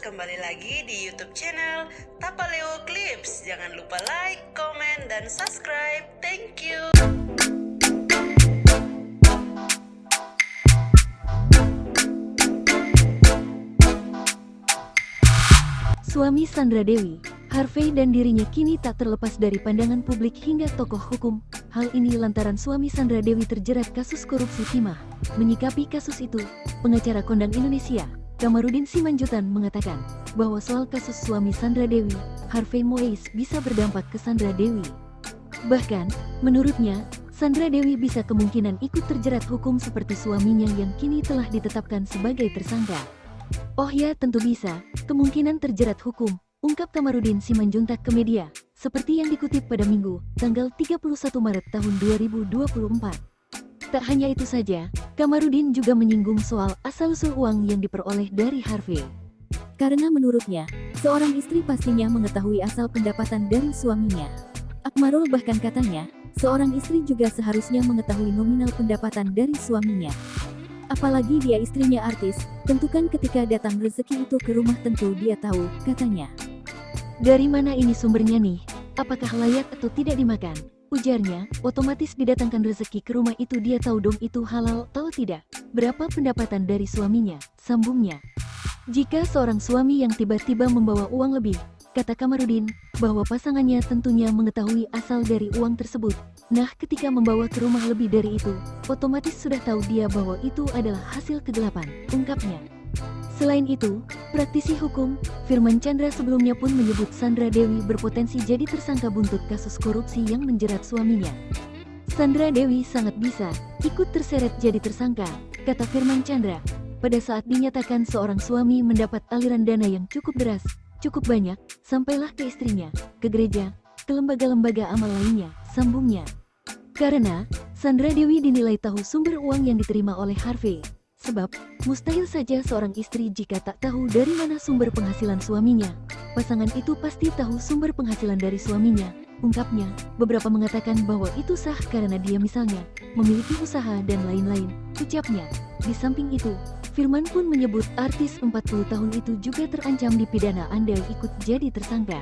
kembali lagi di YouTube channel Tapaleo Clips. Jangan lupa like, komen, dan subscribe. Thank you. Suami Sandra Dewi, Harvey dan dirinya kini tak terlepas dari pandangan publik hingga tokoh hukum. Hal ini lantaran suami Sandra Dewi terjerat kasus korupsi timah. Menyikapi kasus itu, pengacara kondang Indonesia, Kamarudin Simanjuntak mengatakan bahwa soal kasus suami Sandra Dewi, Harvey Moise bisa berdampak ke Sandra Dewi. Bahkan, menurutnya, Sandra Dewi bisa kemungkinan ikut terjerat hukum seperti suaminya yang kini telah ditetapkan sebagai tersangka. Oh ya, tentu bisa, kemungkinan terjerat hukum, ungkap Kamarudin Simanjuntak ke media, seperti yang dikutip pada Minggu, tanggal 31 Maret tahun 2024. Tak hanya itu saja, Kamarudin juga menyinggung soal asal-usul uang yang diperoleh dari Harvey. Karena menurutnya, seorang istri pastinya mengetahui asal pendapatan dari suaminya. Akmarul bahkan katanya, seorang istri juga seharusnya mengetahui nominal pendapatan dari suaminya. Apalagi dia istrinya artis, tentukan ketika datang rezeki itu ke rumah tentu dia tahu, katanya. Dari mana ini sumbernya nih? Apakah layak atau tidak dimakan? Ujarnya, otomatis didatangkan rezeki ke rumah itu dia tahu dong itu halal atau tidak. Berapa pendapatan dari suaminya? Sambungnya. Jika seorang suami yang tiba-tiba membawa uang lebih, kata Kamarudin, bahwa pasangannya tentunya mengetahui asal dari uang tersebut. Nah, ketika membawa ke rumah lebih dari itu, otomatis sudah tahu dia bahwa itu adalah hasil kegelapan, ungkapnya. Selain itu, praktisi hukum, Firman Chandra sebelumnya pun menyebut Sandra Dewi berpotensi jadi tersangka buntut kasus korupsi yang menjerat suaminya. Sandra Dewi sangat bisa ikut terseret jadi tersangka, kata Firman Chandra, pada saat dinyatakan seorang suami mendapat aliran dana yang cukup deras, cukup banyak, sampailah ke istrinya, ke gereja, ke lembaga-lembaga amal lainnya, sambungnya. Karena, Sandra Dewi dinilai tahu sumber uang yang diterima oleh Harvey. Sebab, mustahil saja seorang istri jika tak tahu dari mana sumber penghasilan suaminya. Pasangan itu pasti tahu sumber penghasilan dari suaminya, ungkapnya. Beberapa mengatakan bahwa itu sah karena dia misalnya memiliki usaha dan lain-lain, ucapnya. Di samping itu, Firman pun menyebut artis 40 tahun itu juga terancam dipidana andai ikut jadi tersangka.